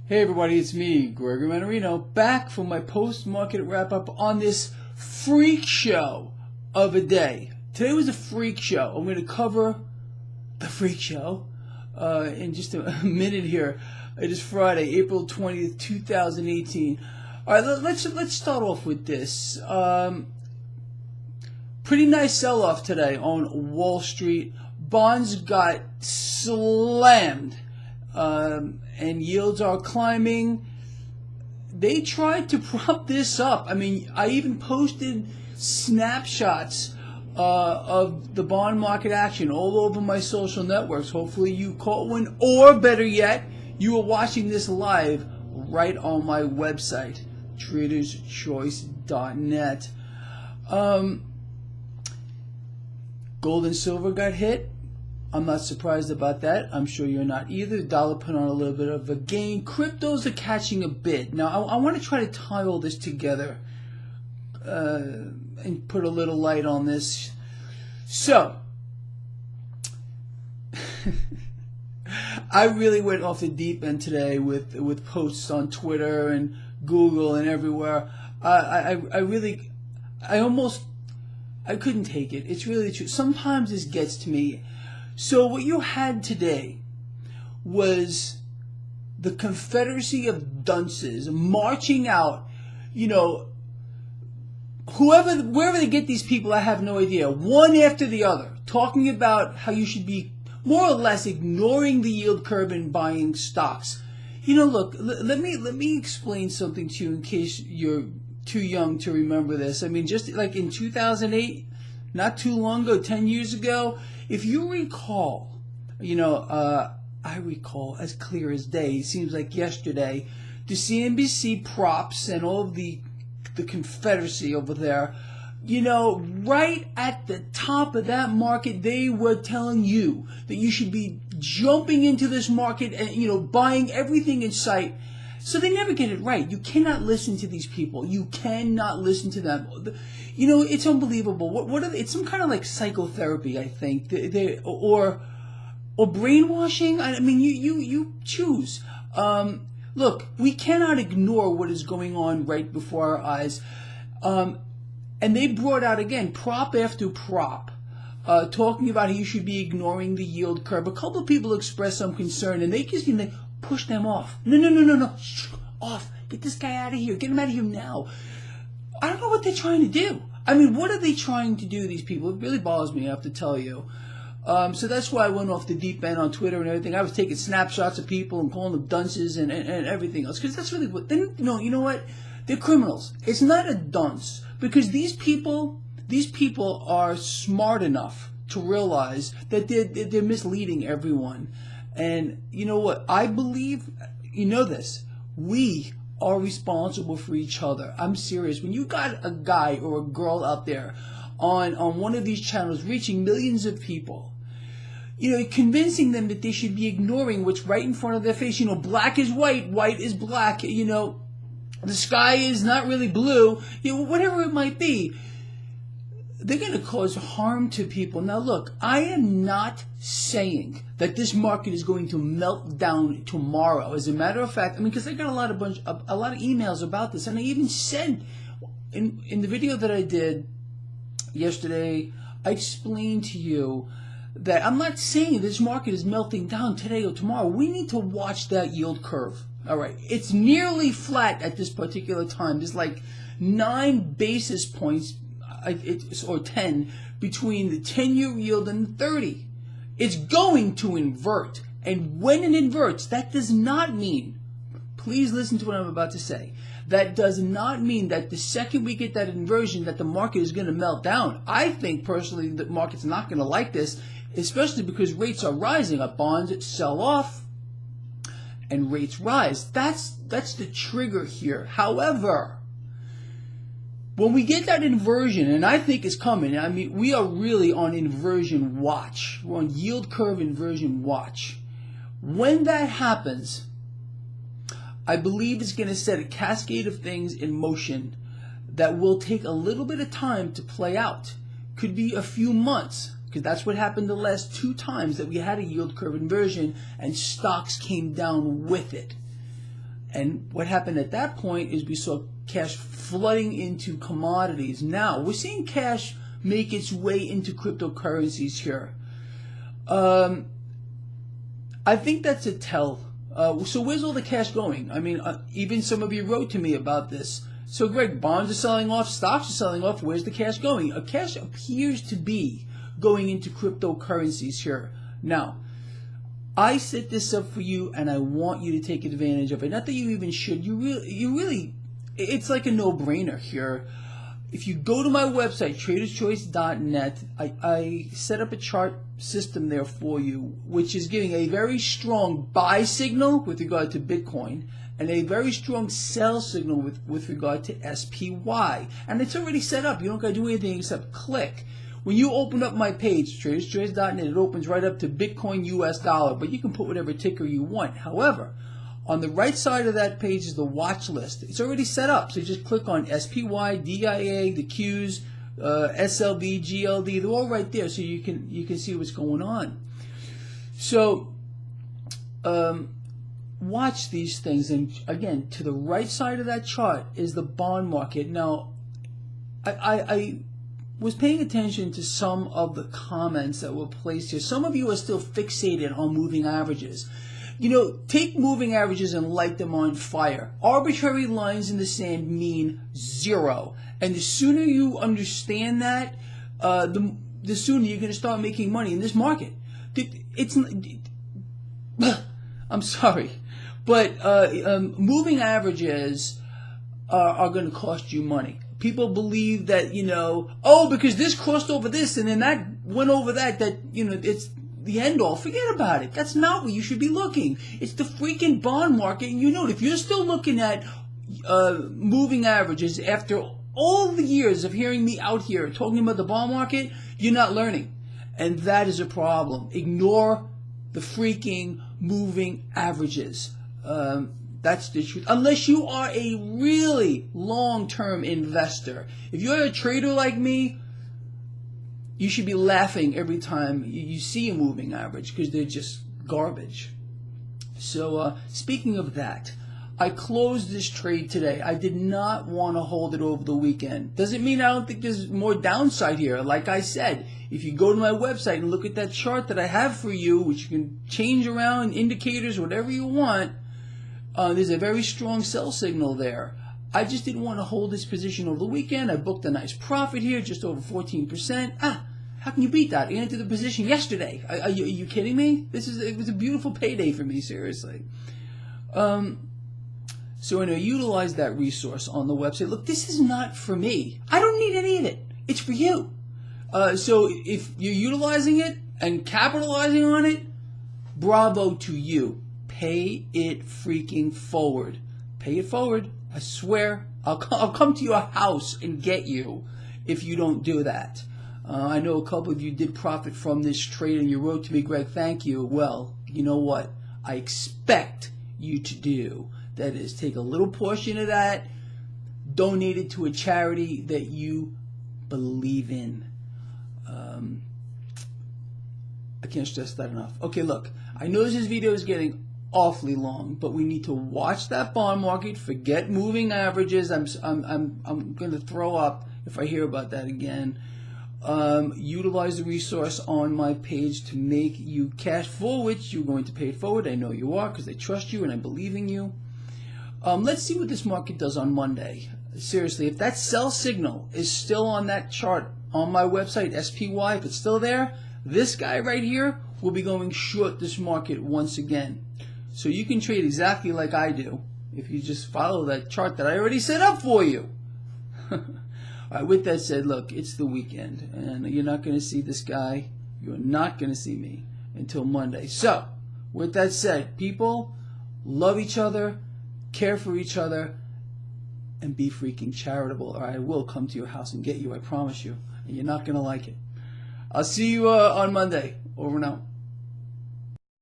Hey everybody, it's me, Gregory Manarino, back for my post-market wrap-up on this freak show of a day. Today was a freak show. I'm going to cover the freak show in just a minute here. It is Friday, April 20th, 2018. All right, let's start off with this. Pretty nice sell-off today on Wall Street. Bonds got slammed. And yields are climbing. They tried to prop this up. I mean, I even posted snapshots of the bond market action all over my social networks. Hopefully you caught one, or better yet, you are watching this live right on my website, traderschoice.net. Gold and silver got hit. I'm not surprised about that. I'm sure you're not either. The dollar put on a little bit of a gain. Cryptos are catching a bit. Now, I want to try to tie all this together and put a little light on this. So, I really went off the deep end today with posts on Twitter and Google and everywhere. I couldn't take it. It's really true. Sometimes this gets to me. So what you had today was the Confederacy of dunces marching out, wherever they get these people, I have no idea, one after the other, talking about how you should be more or less ignoring the yield curve and buying stocks. Look, let me explain something to you in case you're too young to remember this. I mean, just like in 2008, not too long ago, 10 years ago, if you recall, I recall as clear as day, it seems like yesterday, the CNBC props and all of the Confederacy over there, right at the top of that market, they were telling you that you should be jumping into this market and, buying everything in sight. So they never get it right. You cannot listen to these people. You cannot listen to them. It's unbelievable. What are they? It's some kind of like psychotherapy, I think. Or brainwashing. I mean, you choose. Look, we cannot ignore what is going on right before our eyes. And they brought out again prop after prop, talking about how you should be ignoring the yield curve. A couple of people expressed some concern, and they just push them off. No. Off. Get this guy out of here. Get him out of here now. I don't know what they're trying to do. I mean, what are they trying to do, these people? It really bothers me, I have to tell you. So that's why I went off the deep end on Twitter and everything. I was taking snapshots of people and calling them dunces and everything else. Because that's really what... you know what? They're criminals. It's not a dunce. Because these people are smart enough to realize that they're misleading everyone. And you know what? I believe, this, we are responsible for each other. I'm serious. When you got a guy or a girl out there on one of these channels reaching millions of people, convincing them that they should be ignoring what's right in front of their face, black is white, white is black, the sky is not really blue, whatever it might be. They're going to cause harm to people. Now, look, I am not saying that this market is going to melt down tomorrow. As a matter of fact, because I got a lot of emails about this, and I even said in the video that I did yesterday, I explained to you that I'm not saying this market is melting down today or tomorrow. We need to watch that yield curve. All right, it's nearly flat at this particular time. There's like 9 basis points. Or 10 between the 10-year yield and the 30. It's going to invert. And when it inverts, that does not mean, please listen to what I'm about to say, that does not mean that the second we get that inversion that the market is going to melt down. I think personally the market's not going to like this, especially because rates are rising. Bonds sell off and rates rise. That's the trigger here. However, when we get that inversion, and I think it's coming, we are really on inversion watch. We're on yield curve inversion watch. When that happens, I believe it's going to set a cascade of things in motion that will take a little bit of time to play out. Could be a few months, because that's what happened the last 2 times that we had a yield curve inversion and stocks came down with it. And what happened at that point is we saw cash flooding into commodities. Now we're seeing cash make its way into cryptocurrencies here. I think that's a tell. So where's all the cash going? I mean, even some of you wrote to me about this. So Greg, bonds are selling off, stocks are selling off. Where's the cash going? Cash appears to be going into cryptocurrencies here. Now, I set this up for you, and I want you to take advantage of it. Not that you even should. You really, it's like a no-brainer here. If you go to my website, traderschoice.net, I set up a chart system there for you, which is giving a very strong buy signal with regard to Bitcoin and a very strong sell signal with regard to SPY. And it's already set up. You don't got to do anything except click. When you open up my page, traderschoice.net, it opens right up to Bitcoin US dollar, but you can put whatever ticker you want. However, on the right side of that page is the watch list. It's already set up, so you just click on SPY, DIA, the Qs, SLB, GLD. They're all right there, so you can see what's going on. So watch these things, and again, to the right side of that chart is the bond market. Now, I was paying attention to some of the comments that were placed here. Some of you are still fixated on moving averages. You know, take moving averages and light them on fire. Arbitrary lines in the sand mean zero. And the sooner you understand that, the sooner you're going to start making money in this market. I'm sorry, but moving averages are going to cost you money. People believe that, you know, oh, because this crossed over this and then that went over that, you know, it's the end all. Forget about it. That's not where you should be looking. It's the freaking bond market. And you know, if you're still looking at moving averages after all the years of hearing me out here talking about the bond market, you're not learning. And that is a problem. Ignore the freaking moving averages. That's the truth. Unless you are a really long-term investor. If you're a trader like me, you should be laughing every time you see a moving average because they're just garbage. So speaking of that, I closed this trade today. I did not want to hold it over the weekend. Doesn't mean I don't think there's more downside here. Like I said, if you go to my website and look at that chart that I have for you, which you can change around, indicators, whatever you want, there's a very strong sell signal there. I just didn't want to hold this position over the weekend. I booked a nice profit here, just over 14%. How can you beat that? I entered the position yesterday. Are you kidding me? It was a beautiful payday for me, seriously. So anyway, utilize that resource on the website. Look, this is not for me. I don't need any of it. It's for you. So if you're utilizing it and capitalizing on it, bravo to you. Pay it freaking forward. Pay it forward. I swear, I'll come to your house and get you if you don't do that. I know a couple of you did profit from this trade and you wrote to me, Greg, thank you. Well, you know what? I expect you to do. That is, take a little portion of that, donate it to a charity that you believe in. I can't stress that enough. Okay, look, I know this video is getting awfully long, but we need to watch that bond market. Forget moving averages. I'm going to throw up if I hear about that again. Utilize the resource on my page to make you cash for which you're going to pay it forward. I know you are because I trust you and I believe in you. Let's see what this market does on Monday. Seriously, if that sell signal is still on that chart on my website, SPY, if it's still there, this guy right here will be going short this market once again. So you can trade exactly like I do if you just follow that chart that I already set up for you. All right, with that said, look, it's the weekend, and you're not going to see this guy. You're not going to see me until Monday. So, with that said, people, love each other, care for each other, and be freaking charitable, or I will come to your house and get you, I promise you, and you're not going to like it. I'll see you on Monday. Over and out.